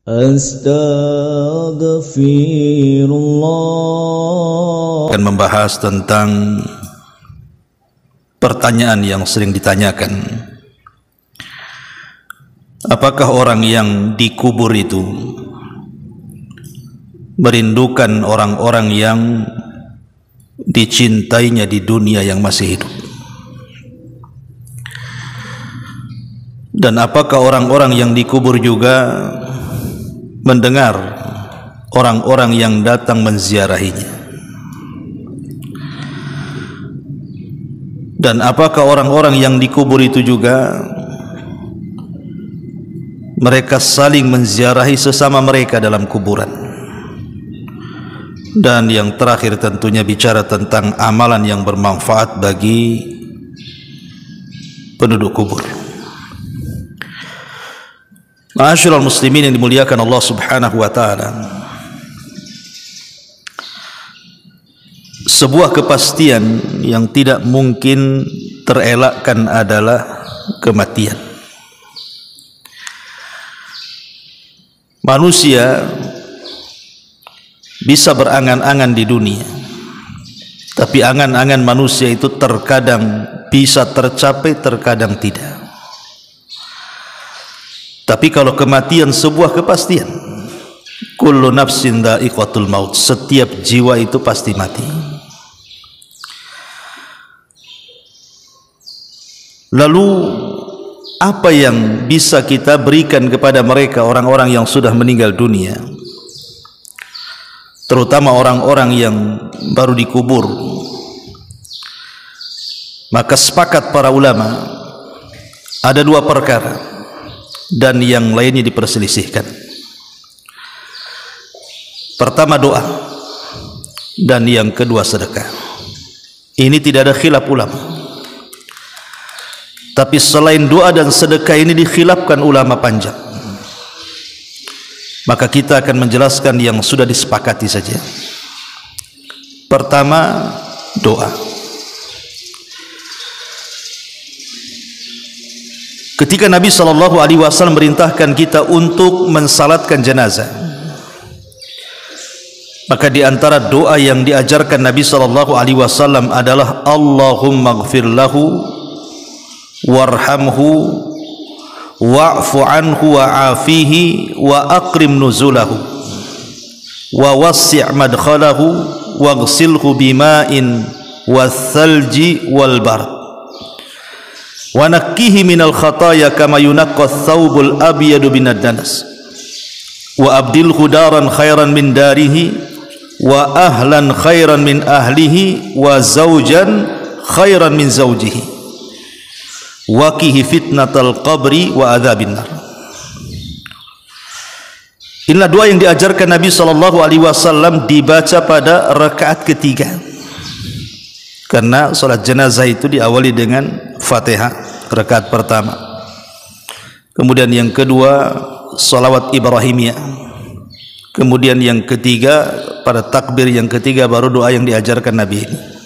Astaghfirullah. Akan membahas tentang pertanyaan yang sering ditanyakan. Apakah orang yang dikubur itu merindukan orang-orang yang dicintainya di dunia yang masih hidup? Dan apakah orang-orang yang dikubur juga mendengar orang-orang yang datang menziarahinya? Dan apakah orang-orang yang dikubur itu juga mereka saling menziarahi sesama mereka dalam kuburan? Dan yang terakhir tentunya bicara tentang amalan yang bermanfaat bagi penduduk kubur. Ma'asyiral muslimin yang dimuliakan Allah Subhanahu wa taala, sebuah kepastian yang tidak mungkin terelakkan adalah kematian. Manusia bisa berangan-angan di dunia, tapi angan-angan manusia itu terkadang bisa tercapai, terkadang tidak. Tapi kalau kematian sebuah kepastian, kullu nafsin dha'iqatul maut, setiap jiwa itu pasti mati. Lalu apa yang bisa kita berikan kepada mereka, orang-orang yang sudah meninggal dunia, terutama orang-orang yang baru dikubur? Maka sepakat para ulama ada dua perkara dan yang lainnya diperselisihkan. Pertama doa, dan yang kedua sedekah. Ini tidak ada khilaf ulama. Tapi selain doa dan sedekah ini dikhilafkan ulama panjang. Maka kita akan menjelaskan yang sudah disepakati saja. Pertama, doa. Ketika Nabi SAW merintahkan kita untuk mensalatkan jenazah, maka di antara doa yang diajarkan Nabi SAW adalah Allahumma ighfir lahu warhamhu wa'fu anhu wa'afihi wa akrim nuzulahu wa wassi' madkhalahu waghsilhu bima'in wath-thalji wal bard wa nakkihi minal khataya kama yunaqqa ath-thawbul abyadu binad danas wa abdilhu daran khairan min darihi wa ahlan khairan min ahlihi wa zawjan khairan min zawjihi wa qihi fitnatal qabri wa adzabin nar. Inilah doa yang diajarkan Nabi SAW dibaca pada rakaat ketiga, karena salat jenazah itu diawali dengan Fatihah rakaat pertama, kemudian yang kedua salawat Ibrahimiyah, kemudian yang ketiga pada takbir yang ketiga baru doa yang diajarkan Nabi ini.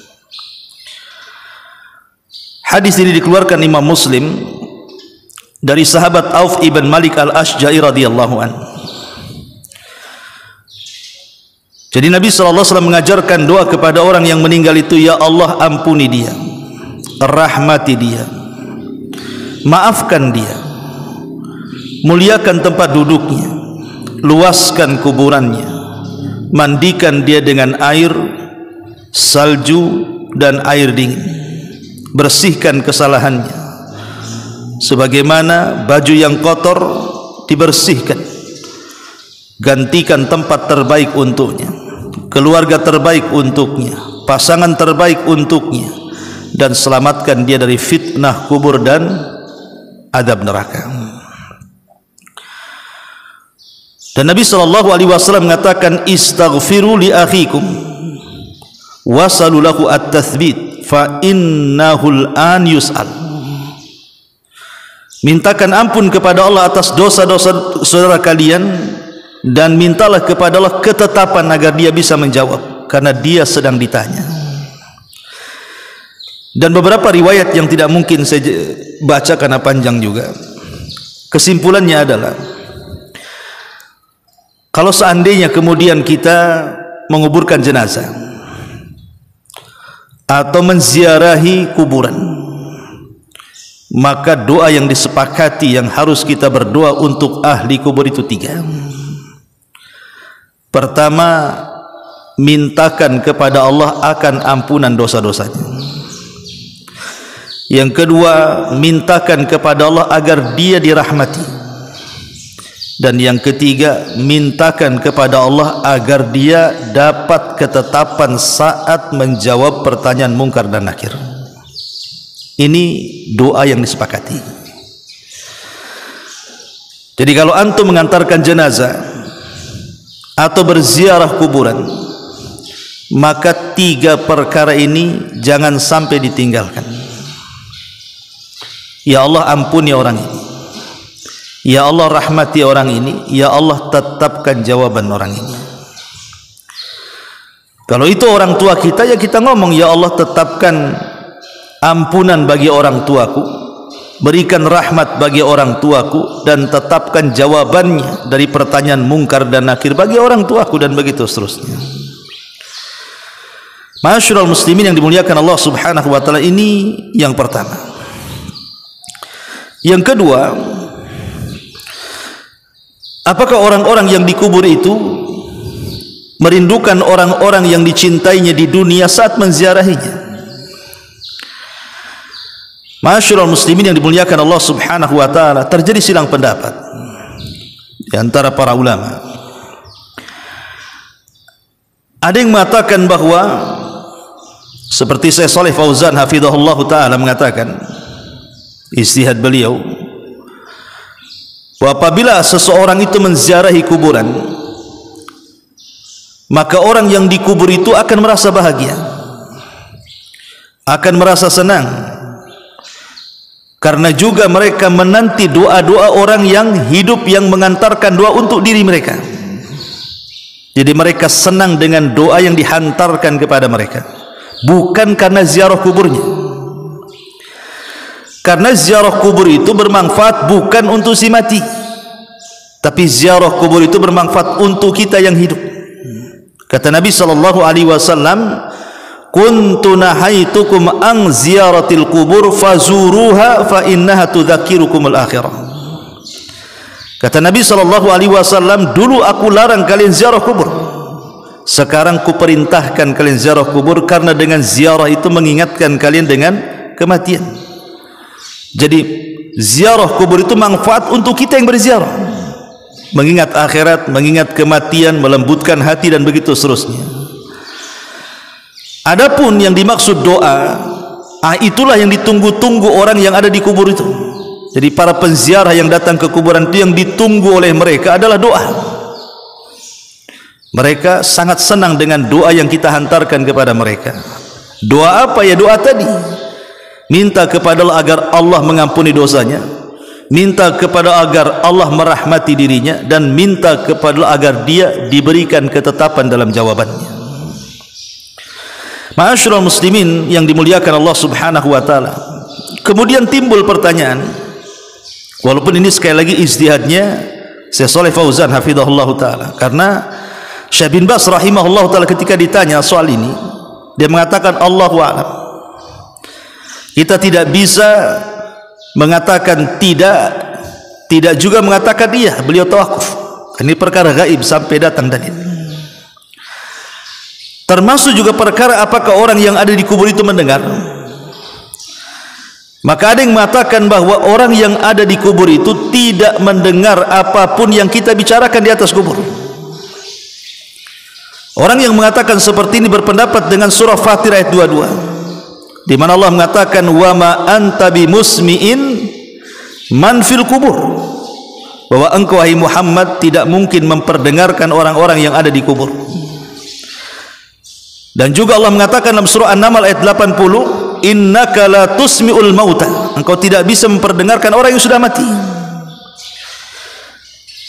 Hadis ini dikeluarkan Imam Muslim dari sahabat Auf ibn Malik al-Ashja'i radhiyallahu anhu. Jadi Nabi SAW mengajarkan doa kepada orang yang meninggal itu, ya Allah ampuni dia, rahmati dia, maafkan dia, muliakan tempat duduknya, luaskan kuburannya, mandikan dia dengan air, salju dan air dingin, bersihkan kesalahannya, sebagaimana baju yang kotor dibersihkan, gantikan tempat terbaik untuknya, keluarga terbaik untuknya, pasangan terbaik untuknya, dan selamatkan dia dari fitnah kubur dan adab neraka. Dan Nabi SAW mengatakan, istaghfiru li akhikum wasalu lahu at-tathbit fa innahul an yus'al. Mintakan ampun kepada Allah atas dosa-dosa saudara kalian, dan mintalah kepada Allah ketetapan agar dia bisa menjawab, karena dia sedang ditanya. Dan beberapa riwayat yang tidak mungkin saya baca karena panjang juga, kesimpulannya adalah Kalau seandainya kemudian kita menguburkan jenazah atau menziarahi kuburan, maka doa yang disepakati yang harus kita berdoa untuk ahli kubur itu 3. Pertama, mintakan kepada Allah akan ampunan dosa-dosanya. Yang kedua, mintakan kepada Allah agar dia dirahmati. Dan yang ketiga, mintakan kepada Allah agar dia dapat ketetapan saat menjawab pertanyaan mungkar dan nakir. Ini doa yang disepakati. Jadi kalau antum mengantarkan jenazah atau berziarah kuburan, maka 3 perkara ini jangan sampai ditinggalkan. Ya Allah, ampuni orang ini. Ya Allah, rahmati orang ini. Ya Allah, tetapkan jawaban orang ini. Kalau itu orang tua kita, ya kita ngomong, ya Allah, tetapkan ampunan bagi orang tuaku, berikan rahmat bagi orang tuaku, dan tetapkan jawabannya dari pertanyaan mungkar dan nakir bagi orang tuaku, dan begitu seterusnya. Ma'asyiral muslimin yang dimuliakan Allah subhanahu wa ta'ala, ini yang pertama. Yang kedua, apakah orang-orang yang dikubur itu merindukan orang-orang yang dicintainya di dunia saat menziarahinya? Ma'asyiral muslimin yang dimuliakan Allah subhanahu wa ta'ala, terjadi silang pendapat di antara para ulama. Ada yang mengatakan bahwa seperti Syekh Shalih Fauzan hafizahullah ta'ala mengatakan, istihad beliau, bahwa apabila seseorang itu menziarahi kuburan, maka orang yang dikubur itu akan merasa bahagia, akan merasa senang, karena juga mereka menanti doa-doa orang yang hidup yang mengantarkan doa untuk diri mereka. Jadi mereka senang dengan doa yang dihantarkan kepada mereka, bukan karena ziarah kuburnya. Karena ziarah kubur itu bermanfaat bukan untuk si mati, tapi ziarah kubur itu bermanfaat untuk kita yang hidup. Kata Nabi sallallahu alaihi wasallam, kuntu nahaitukum an ziyaratil kubur fazuruha fa innaha tudzakirukumul akhirah. Kata Nabi sallallahu alaihi wasallam, dulu aku larang kalian ziarah kubur, sekarang ku perintahkan kalian ziarah kubur, karena dengan ziarah itu mengingatkan kalian dengan kematian. Jadi ziarah kubur itu manfaat untuk kita yang berziarah, mengingat akhirat, mengingat kematian, melembutkan hati, dan begitu seterusnya. Adapun yang dimaksud doa, itulah yang ditunggu-tunggu orang yang ada di kubur itu. Jadi para penziarah yang datang ke kuburan itu, yang ditunggu oleh mereka adalah doa. Mereka sangat senang dengan doa yang kita hantarkan kepada mereka. Doa apa ya? Doa tadi, minta kepada Allah agar Allah mengampuni dosanya, minta kepada agar Allah merahmati dirinya, dan minta kepada Allah agar dia diberikan ketetapan dalam jawabannya. Ma'asyiral muslimin yang dimuliakan Allah subhanahu wa ta'ala, kemudian timbul pertanyaan, walaupun ini sekali lagi ijtihadnya Syekh Shalih Fauzan hafizahullah ta'ala, karena Syekh bin Baz rahimahullah ta'ala ketika ditanya soal ini, dia mengatakan Allahu a'lam. Kita tidak bisa mengatakan tidak juga mengatakan iya. Beliau tawakuf, ini perkara gaib sampai datang dalil. Termasuk juga perkara apakah orang yang ada di kubur itu mendengar. Maka ada yang mengatakan bahwa orang yang ada di kubur itu tidak mendengar apapun yang kita bicarakan di atas kubur. Orang yang mengatakan seperti ini berpendapat dengan surah Fatir ayat 22, di mana Allah mengatakan, wa ma anta bimusmi'in man fil kubur, bahwa engkau wahai Muhammad tidak mungkin memperdengarkan orang-orang yang ada di kubur. Dan juga Allah mengatakan dalam surah An-Naml ayat 80, innaka la tusmi'ul mauta, engkau tidak bisa memperdengarkan orang yang sudah mati,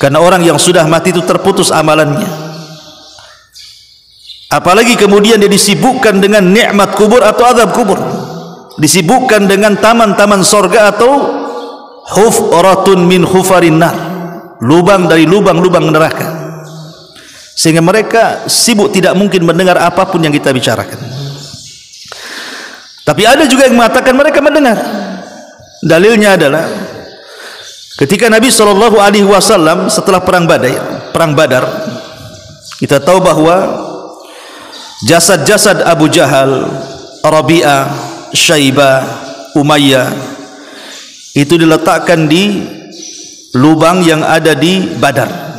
karena orang yang sudah mati itu terputus amalannya. Apalagi kemudian dia disibukkan dengan nikmat kubur atau azab kubur, disibukkan dengan taman-taman sorga atau hufratun min hufarin nar, lubang dari lubang-lubang neraka. sehingga mereka sibuk tidak mungkin mendengar apapun yang kita bicarakan. Tapi ada juga yang mengatakan mereka mendengar. Dalilnya adalah ketika Nabi SAW setelah perang Badar, kita tahu bahwa jasad-jasad Abu Jahal, Rabi'ah, Syaibah, Umayyah itu diletakkan di lubang yang ada di Badar.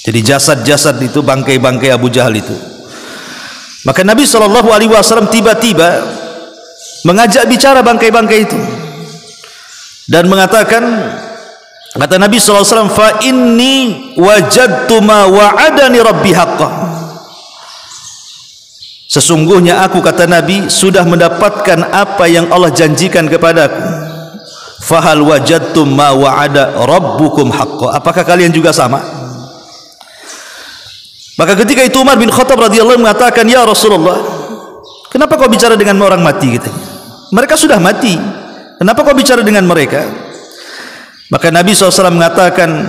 Jadi jasad-jasad itu, bangkai-bangkai Abu Jahal itu. Maka Nabi SAW tiba-tiba mengajak bicara bangkai-bangkai itu dan mengatakan, kata Nabi SAW, fa inni wajadtu ma wa'adani rabbi haqqan. Sesungguhnya aku, kata Nabi, sudah mendapatkan apa yang Allah janjikan kepadaku. Fahal wajadtum ma wa'ada rabbukum haqqan. Apakah kalian juga sama? Maka ketika itu Umar bin Khattab radhiyallahu anhu mengatakan, ya Rasulullah, kenapa kau bicara dengan orang mati? Katanya, mereka sudah mati, kenapa kau bicara dengan mereka? Maka Nabi SAW mengatakan,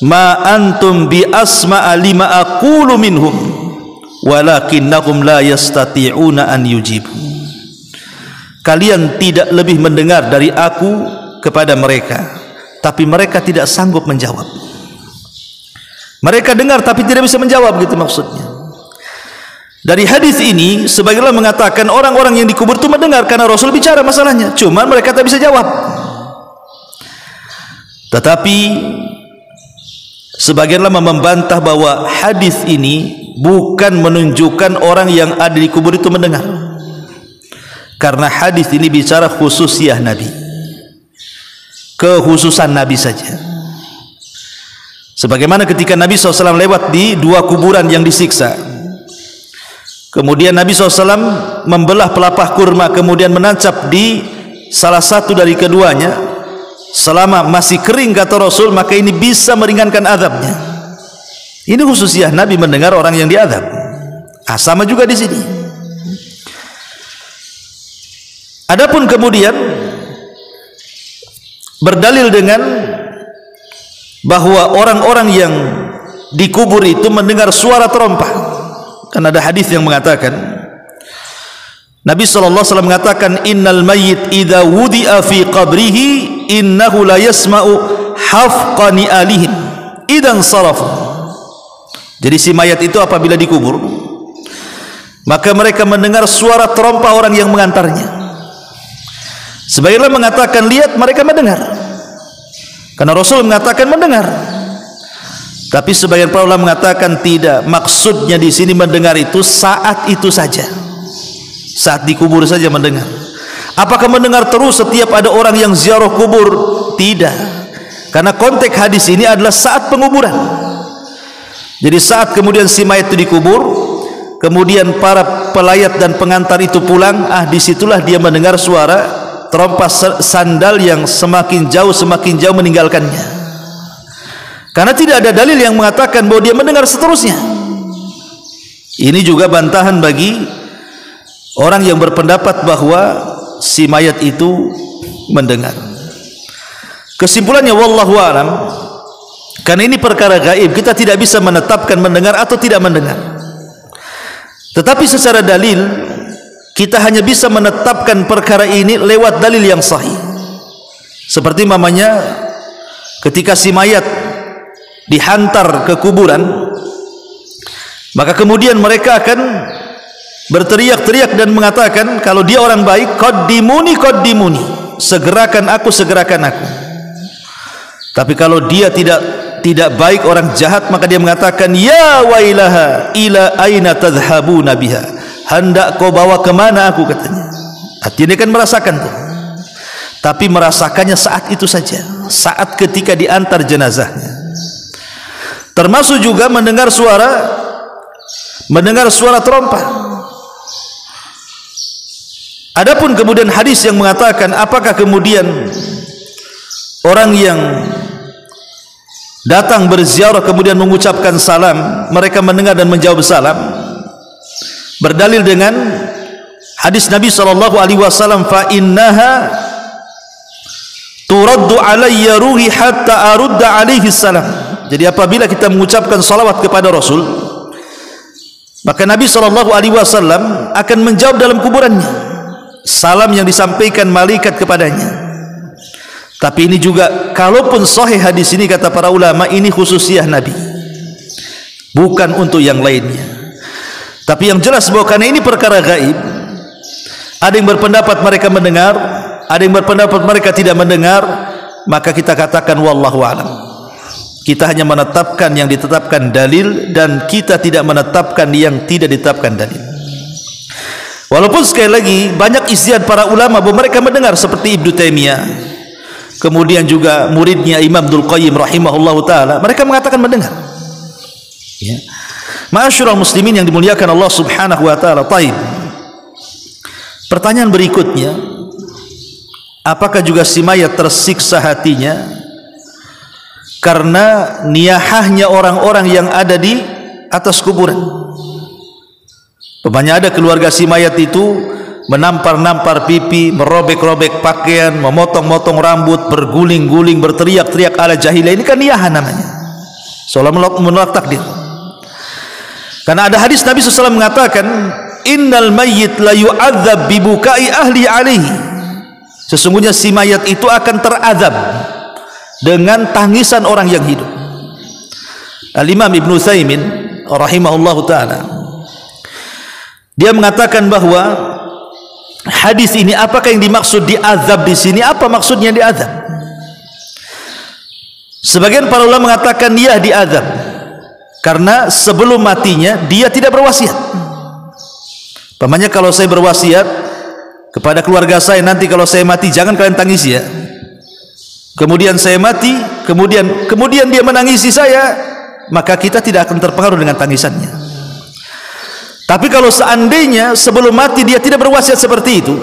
ma antum bi asma'a lima aqulu minhum walakinnakum la yastati'una an yujibu. Kalian tidak lebih mendengar dari aku kepada mereka, tapi mereka tidak sanggup menjawab. Mereka dengar tapi tidak bisa menjawab, gitu maksudnya. Dari hadis ini sebagian mengatakan orang-orang yang dikubur itu mendengar karena Rasul bicara masalahnya, cuma mereka tak bisa jawab. Tetapi sebagian ulama membantah bahwa hadis ini bukan menunjukkan orang yang ada di kubur itu mendengar, karena hadis ini bicara khususiyah Nabi, kekhususan Nabi saja. Sebagaimana ketika Nabi SAW lewat di dua kuburan yang disiksa, kemudian Nabi SAW membelah pelepah kurma, kemudian menancap di salah satu dari keduanya. Selama masih kering, kata Rasul, maka ini bisa meringankan azabnya. Ini khususnya Nabi mendengar orang yang diazab. Sama juga di sini. Adapun kemudian berdalil dengan bahwa orang-orang yang dikubur itu mendengar suara terompah, karena ada hadis yang mengatakan, Nabi SAW mengatakan, innal mayyit idza wudi'a fi qabrihi innahu la yasma'u hafqani alihim idan sarafu. Jadi si mayat itu apabila dikubur, maka mereka mendengar suara terompah orang yang mengantarnya. Sebagian mengatakan, lihat, mereka mendengar, karena Rasul mengatakan mendengar. Tapi sebagian para ulama mengatakan tidak, maksudnya di sini mendengar itu saat itu saja, saat dikubur saja mendengar. Apakah mendengar terus setiap ada orang yang ziarah kubur? Tidak, karena konteks hadis ini adalah saat penguburan. Jadi saat kemudian si mayat itu dikubur, kemudian para pelayat dan pengantar itu pulang, disitulah dia mendengar suara terompah sandal yang semakin jauh meninggalkannya. Karena tidak ada dalil yang mengatakan bahwa dia mendengar seterusnya. Ini juga bantahan bagi orang yang berpendapat bahwa si mayat itu mendengar. Kesimpulannya, wallahu a'lam, karena ini perkara gaib, kita tidak bisa menetapkan mendengar atau tidak mendengar. Tetapi secara dalil kita hanya bisa menetapkan perkara ini lewat dalil yang sahih. Seperti mamanya ketika si mayat dihantar ke kuburan, maka kemudian mereka akan berteriak-teriak dan mengatakan, kalau dia orang baik, qaddimuni qaddimuni, segerakan aku, segerakan aku. Tapi kalau dia tidak baik, orang jahat, maka dia mengatakan, ya wailaha ila aina tadhhabuna biha, hendak kau bawa kemana aku, katanya. Artinya dia kan merasakan tuh, tapi merasakannya saat itu saja, saat ketika diantar jenazahnya. Termasuk juga mendengar suara terompah. Adapun kemudian hadis yang mengatakan apakah kemudian orang yang datang berziarah kemudian mengucapkan salam, mereka mendengar dan menjawab salam, berdalil dengan hadis Nabi SAW, fa innaha turaddu alayya ruhi hatta arudda alaihi salam. Jadi apabila kita mengucapkan salawat kepada Rasul, maka Nabi SAW akan menjawab dalam kuburannya salam yang disampaikan malaikat kepadanya. Tapi ini juga, kalaupun sahih hadis ini, kata para ulama, ini khususiyah Nabi, bukan untuk yang lainnya. Tapi yang jelas bahwa karena ini perkara gaib, ada yang berpendapat mereka mendengar, ada yang berpendapat mereka tidak mendengar, maka kita katakan wallahu a'lam. Kita hanya menetapkan yang ditetapkan dalil, dan kita tidak menetapkan yang tidak ditetapkan dalil. Walaupun sekali lagi banyak ijtihad para ulama bahwa mereka mendengar, seperti Ibnu Taimiyah, kemudian juga muridnya Imam Abdul Qayyim rahimahullahu taala, mereka mengatakan mendengar. Ya. Ma'asyiral muslimin yang dimuliakan Allah Subhanahu wa taala. Taib. Pertanyaan berikutnya, apakah juga si mayat tersiksa hatinya karena niyahahnya orang-orang yang ada di atas kuburan? Umpamanya ada keluarga si mayat itu menampar-nampar pipi, merobek-robek pakaian, memotong-motong rambut, berguling-guling, berteriak-teriak ala jahiliyah. Ini kan niyahan namanya, seolah menolak takdir. Karena ada hadis Nabi SAW mengatakan, innal mayyit la yu'adzab bibukai ahli alaihi. Sesungguhnya si mayat itu akan terazab dengan tangisan orang yang hidup. Al-Imam Ibnu Utsaimin rahimahullahu taala, dia mengatakan bahwa hadis ini, apakah yang dimaksud diazab di sini? Apa maksudnya diazab? Sebagian para ulama mengatakan dia diazab karena sebelum matinya dia tidak berwasiat. Umpamanya kalau saya berwasiat kepada keluarga saya, nanti kalau saya mati jangan kalian tangisi ya. Kemudian saya mati, kemudian dia menangisi saya, maka kita tidak akan terpengaruh dengan tangisannya. Tapi kalau seandainya sebelum mati dia tidak berwasiat seperti itu,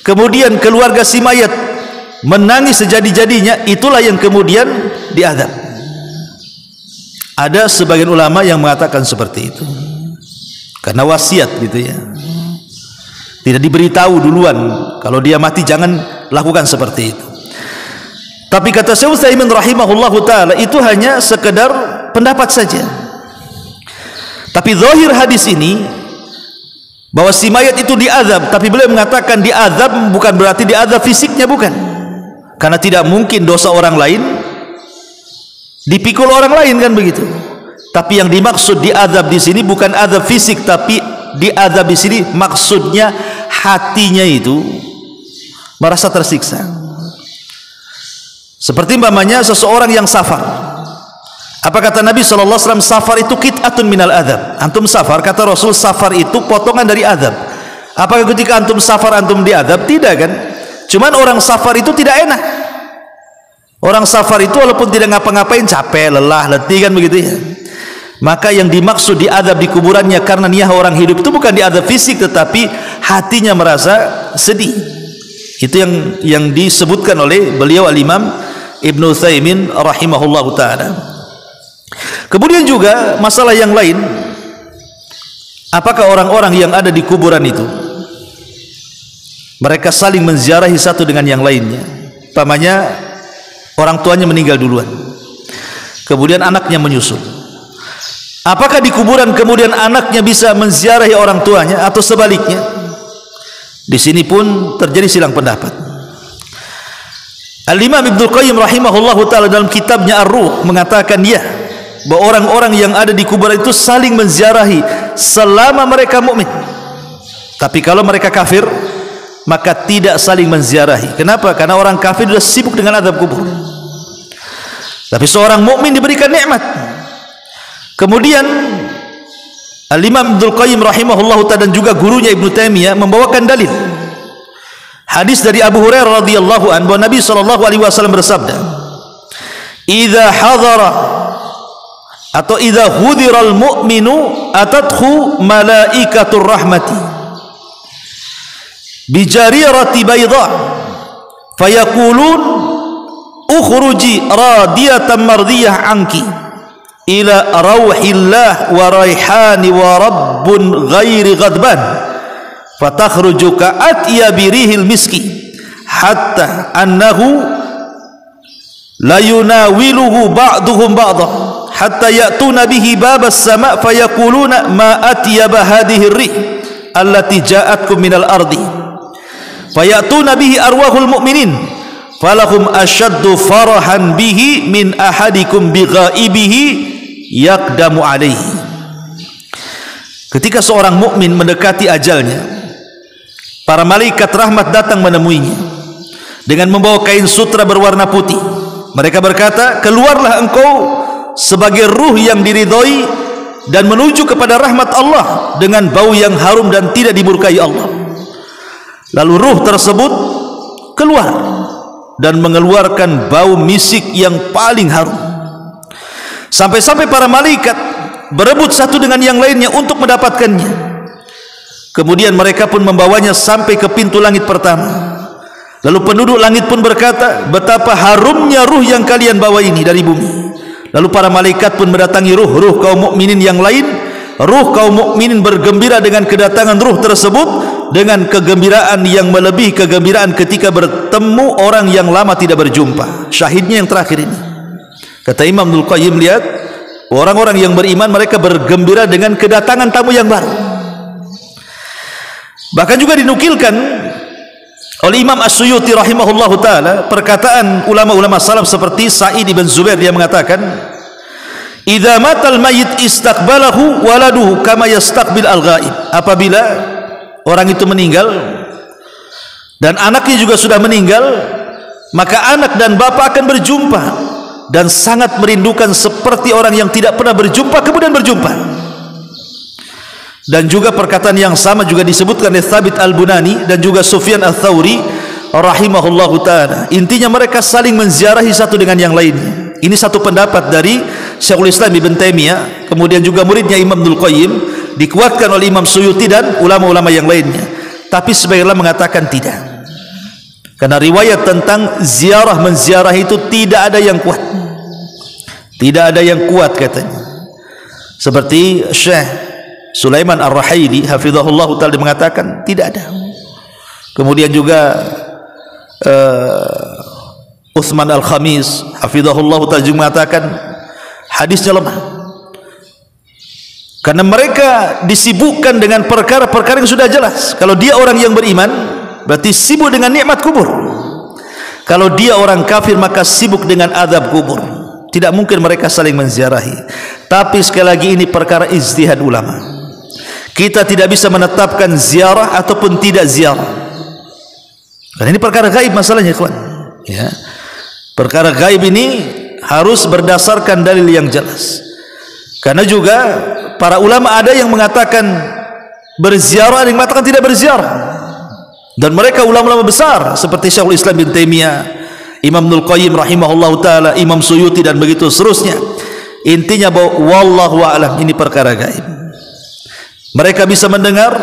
kemudian keluarga si mayat menangis sejadi-jadinya, itulah yang kemudian diazab. Ada sebagian ulama yang mengatakan seperti itu karena wasiat gitu ya, tidak diberitahu duluan kalau dia mati jangan lakukan seperti itu. Tapi kata Syekh Utsaimin rahimahullahu taala, itu hanya sekedar pendapat saja. Tapi zahir hadis ini bahwa si mayat itu diazab, tapi beliau mengatakan diazab bukan berarti diazab fisiknya, bukan. Karena tidak mungkin dosa orang lain dipikul orang lain, kan begitu. Tapi yang dimaksud diazab di sini bukan azab fisik, tapi diazab di sini maksudnya hatinya itu merasa tersiksa. Seperti umpamanya seseorang yang safar. Apa kata Nabi SAW? Safar itu qit'atun minal azab. Antum safar, kata Rasul, safar itu potongan dari azab. Apakah ketika antum safar antum diazab? Tidak kan? Cuman orang safar itu tidak enak. Orang safar itu walaupun tidak ngapa-ngapain, capek, lelah, letih, kan begitu ya. Maka yang dimaksud diazab di kuburannya karena niyah orang hidup itu bukan diazab fisik, tetapi hatinya merasa sedih. Itu yang disebutkan oleh beliau Al-Imam Ibnu Utsaimin rahimahullahu taala. Kemudian juga masalah yang lain, apakah orang-orang yang ada di kuburan itu mereka saling menziarahi satu dengan yang lainnya? Umpamanya orang tuanya meninggal duluan, kemudian anaknya menyusul. Apakah di kuburan kemudian anaknya bisa menziarahi orang tuanya atau sebaliknya? Di sini pun terjadi silang pendapat. Al-Imam Ibnu Qayyim rahimahullahu taala dalam kitabnya Ar-Ruh mengatakan ya, bahwa orang-orang yang ada di kuburan itu saling menziarahi selama mereka mukmin. Tapi kalau mereka kafir, maka tidak saling menziarahi. Kenapa? Karena orang kafir sudah sibuk dengan azab kubur. Tapi seorang mukmin diberikan nikmat. Kemudian Al-Imam Ibnu Qayyim rahimahullahu ta'ala dan juga gurunya Ibnu Taimiyah membawakan dalil hadis dari Abu Hurairah radhiyallahu anhu bahwa Nabi SAW bersabda, "Idza hadara atau idza hudiral mu'minu atathu malaikatur rahmati bi jarirati bayda fayaqulun ukhruji radiyatan mardiyah anki ila rauhillah wa raihani wa rabbun ghairi ghadban fatakhruju ka'at ya birihil miski hatta annahu la yunawiluhu ba'duhum ba'dah hatta ya'tuna bihi babas sama' fayaquluna ma atyaba hadhihi ar-rih allati ja'atkum minal ardi fayatuna bihi arwahul mu'minin falahum ashaddu farahan bihi min ahadikum bighaibihi yaqdamu alaihi. Ketika seorang mukmin mendekati ajalnya, para malaikat rahmat datang menemuinya dengan membawa kain sutra berwarna putih. Mereka berkata, keluarlah engkau sebagai ruh yang diridhoi dan menuju kepada rahmat Allah dengan bau yang harum dan tidak dimurkai Allah. Lalu ruh tersebut keluar dan mengeluarkan bau misik yang paling harum, sampai-sampai para malaikat berebut satu dengan yang lainnya untuk mendapatkannya. Kemudian mereka pun membawanya sampai ke pintu langit pertama. Lalu penduduk langit pun berkata, betapa harumnya ruh yang kalian bawa ini dari bumi. Lalu para malaikat pun mendatangi ruh kaum mukminin yang lain. Ruh kaum mukminin bergembira dengan kedatangan ruh tersebut dengan kegembiraan yang melebihi kegembiraan ketika bertemu orang yang lama tidak berjumpa. Syahidnya yang terakhir ini. Kata Imam Ibnul Qayyim, lihat, orang-orang yang beriman mereka bergembira dengan kedatangan tamu yang baru. Bahkan juga dinukilkan oleh Imam As-Suyuti rahimahullahu ta'ala perkataan ulama-ulama salaf seperti Sa'id ibn Zubair, dia mengatakan, idza matal mayyit istaqbalahu waladuhu kama yastaqbil al-ghaib. Apabila orang itu meninggal dan anaknya juga sudah meninggal, maka anak dan bapa akan berjumpa dan sangat merindukan seperti orang yang tidak pernah berjumpa kemudian berjumpa. Dan juga perkataan yang sama juga disebutkan oleh Thabit Al-Bunani dan juga Sufyan Al-Thawri rahimahullahu ta'ala. Intinya mereka saling menziarahi satu dengan yang lainnya. Ini satu pendapat dari Syekhul Islam Ibn Taimiyah, kemudian juga muridnya Imam Ibnul Qayyim, dikuatkan oleh Imam Suyuti dan ulama-ulama yang lainnya. Tapi sebagian ulama mengatakan tidak, karena riwayat tentang ziarah menziarah itu tidak ada yang kuat, tidak ada yang kuat katanya. Seperti Syekh Sulaiman Ar-Rahayli hafizahullah ta'ala mengatakan tidak ada. Kemudian juga Utsman Al-Khamis hafizahullah ta'ala juga mengatakan hadisnya lemah, karena mereka disibukkan dengan perkara-perkara yang sudah jelas. Kalau dia orang yang beriman berarti sibuk dengan nikmat kubur. Kalau dia orang kafir maka sibuk dengan azab kubur. Tidak mungkin mereka saling menziarahi. Tapi sekali lagi ini perkara ijtihad ulama. Kita tidak bisa menetapkan ziarah ataupun tidak ziarah, karena ini perkara gaib masalahnya, kawan. Ya, perkara gaib ini harus berdasarkan dalil yang jelas. Karena juga para ulama ada yang mengatakan berziarah, ada yang mengatakan tidak berziarah. Dan mereka ulama-ulama besar seperti Syekhul Islam Ibn Taimiyah, Imam Ibnul Qayyim rahimahullahu taala, Imam Suyuti dan begitu seterusnya. Intinya bahwa wallahu a'lam, ini perkara gaib. Mereka bisa mendengar,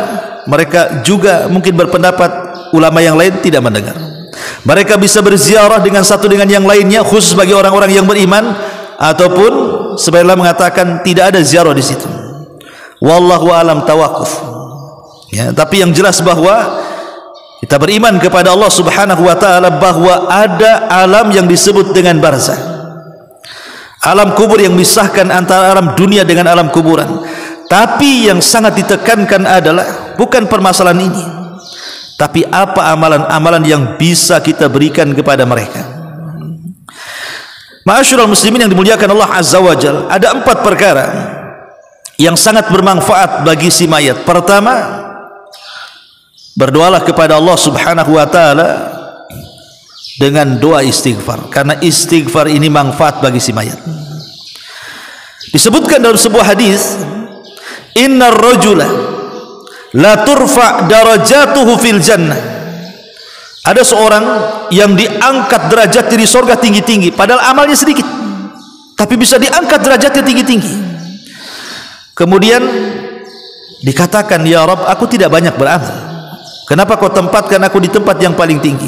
mereka juga mungkin berpendapat ulama yang lain tidak mendengar. Mereka bisa berziarah dengan satu dengan yang lainnya khusus bagi orang-orang yang beriman, ataupun sebagian mengatakan tidak ada ziarah di situ. Wallahu a'lam tawaquf. Ya, tapi yang jelas bahwa kita beriman kepada Allah Subhanahu wa taala bahwa ada alam yang disebut dengan barzakh. Alam kubur yang memisahkan antara alam dunia dengan alam kuburan. Tapi yang sangat ditekankan adalah bukan permasalahan ini, tapi apa amalan-amalan yang bisa kita berikan kepada mereka. Ma'asyiral muslimin yang dimuliakan Allah Azza wa Jalla, ada 4 perkara yang sangat bermanfaat bagi si mayat. Pertama, berdoalah kepada Allah Subhanahu wa taala dengan doa istighfar, karena istighfar ini manfaat bagi si mayat. Disebutkan dalam sebuah hadis, innar rajula la turfa darajatuhu fil jannah. Ada seorang yang diangkat derajatnya di surga tinggi-tinggi, padahal amalnya sedikit, tapi bisa diangkat derajatnya tinggi-tinggi. Kemudian dikatakan, ya Rabb, aku tidak banyak beramal, kenapa kau tempatkan aku di tempat yang paling tinggi?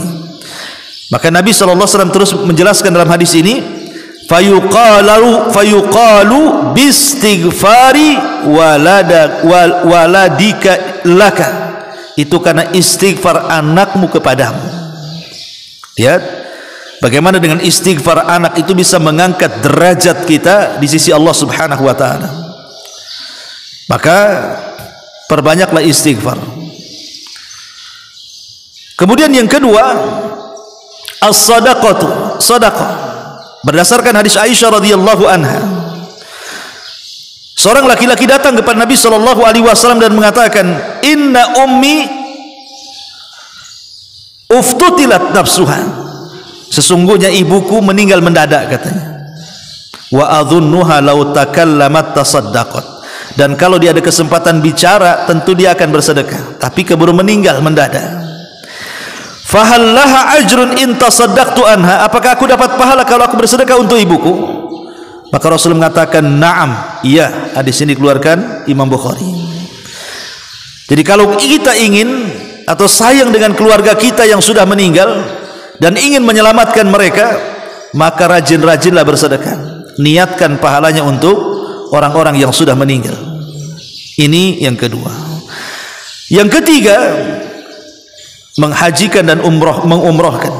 Maka Nabi SAW terus menjelaskan dalam hadis ini, fayuqalu bistighfari waladika laka. Itu karena istighfar anakmu kepadamu. Lihat, Bagaimana dengan istighfar anak itu bisa mengangkat derajat kita di sisi Allah Subhanahu wa taala. Maka perbanyaklah istighfar. Kemudian yang kedua, as-sadaqatu, sedekah. Berdasarkan hadis Aisyah radhiyallahu anha, seorang laki-laki datang kepada Nabi sallallahu alaihi wasallam dan mengatakan, "Inna ummi uftutilat nafsuha." Sesungguhnya ibuku meninggal mendadak, katanya. Wa adhunnuha law takallamat tasaddaqat. Dan kalau dia ada kesempatan bicara, tentu dia akan bersedekah, tapi keburu meninggal mendadak. Fahal laha ajrun in tasaddaqtu anha? Apakah aku dapat pahala kalau aku bersedekah untuk ibuku? Maka Rasul mengatakan, "Na'am." Iya, hadis ini dikeluarkan Imam Bukhari. Jadi kalau kita ingin atau sayang dengan keluarga kita yang sudah meninggal dan ingin menyelamatkan mereka, maka rajin-rajinlah bersedekah. Niatkan pahalanya untuk orang-orang yang sudah meninggal. Ini yang kedua. Yang ketiga, menghajikan dan mengumrohkan.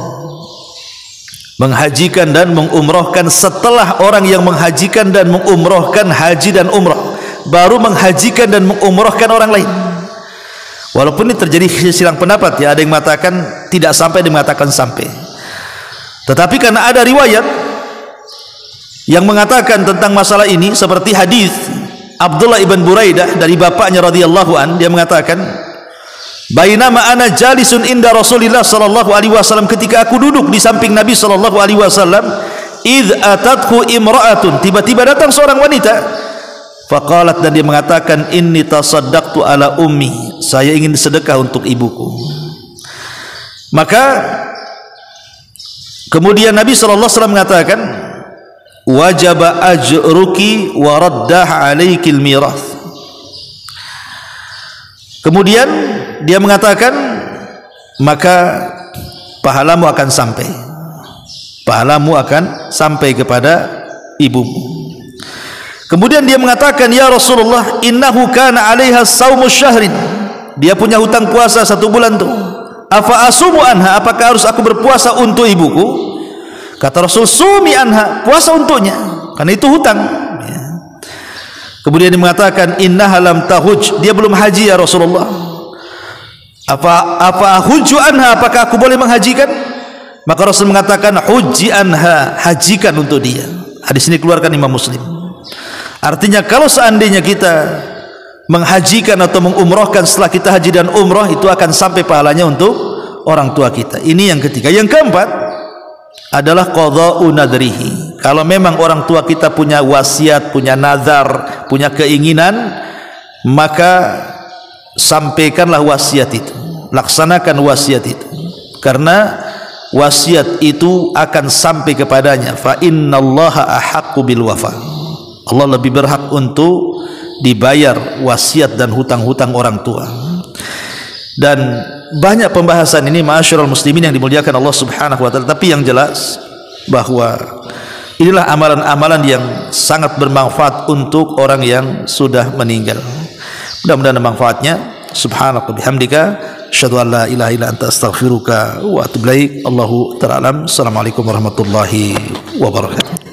Menghajikan dan mengumrohkan setelah orang yang menghajikan dan mengumrohkan haji dan umroh, baru menghajikan dan mengumrohkan orang lain. Walaupun ini terjadi silang pendapat, ya, ada yang mengatakan tidak sampai, ada yang mengatakan sampai. Tetapi karena ada riwayat yang mengatakan tentang masalah ini, seperti hadis Abdullah ibn Buraidah dari bapaknya radhiyallahu an, dia mengatakan, "Bainama ana jalisun inda Rasulillah sallallahu alaihi wasallam," ketika aku duduk di samping Nabi sallallahu alaihi wasallam, "id atatku imra'atun," tiba-tiba datang seorang wanita. Faqalat, dan dia mengatakan, "Inni tasaddaqtu ala ummi," saya ingin sedekah untuk ibuku. Maka kemudian Nabi sallallahu alaihi wasallam mengatakan, "Wajaba ajruki wa raddah alaikil mirath." Kemudian dia mengatakan, maka pahalamu akan sampai. Pahalamu akan sampai kepada ibumu. Kemudian dia mengatakan, "Ya Rasulullah, innahu kana 'alaiha saumu syahrin." Dia punya hutang puasa 1 bulan tuh. "Afa asumu anha?" Apakah harus aku berpuasa untuk ibuku? Kata Rasul, "Sumi anha," puasa untuknya, karena itu hutang. Ya. Kemudian dia mengatakan, "Innaha lam tahuj," dia belum haji ya Rasulullah. Apa hujju anha, apakah aku boleh menghajikan? Maka Rasul mengatakan, "Hujji anha," hajikan untuk dia. Hadis ini keluarkan Imam Muslim. Artinya kalau seandainya kita menghajikan atau mengumrohkan setelah kita haji dan umroh, itu akan sampai pahalanya untuk orang tua kita. Ini yang ketiga. Yang keempat adalah qadha'u nadrihi. Kalau memang orang tua kita punya wasiat, punya nazar, punya keinginan, maka sampaikanlah wasiat itu, laksanakan wasiat itu, karena wasiat itu akan sampai kepadanya. Fa innallaha ahaqqu bil wafa. Allah lebih berhak untuk dibayar wasiat dan hutang-hutang orang tua. Dan banyak pembahasan ini ma'asyiral muslimin yang dimuliakan Allah Subhanahu wa taala, tapi yang jelas bahwa inilah amalan-amalan yang sangat bermanfaat untuk orang yang sudah meninggal. Mudah-mudahan manfaatnya. Subhanaka bihamdika asyhadu an la ilaha illa anta astaghfiruka wa atubu ilaik. Allahu ta'ala alam. Assalamualaikum warahmatullahi wabarakatuh.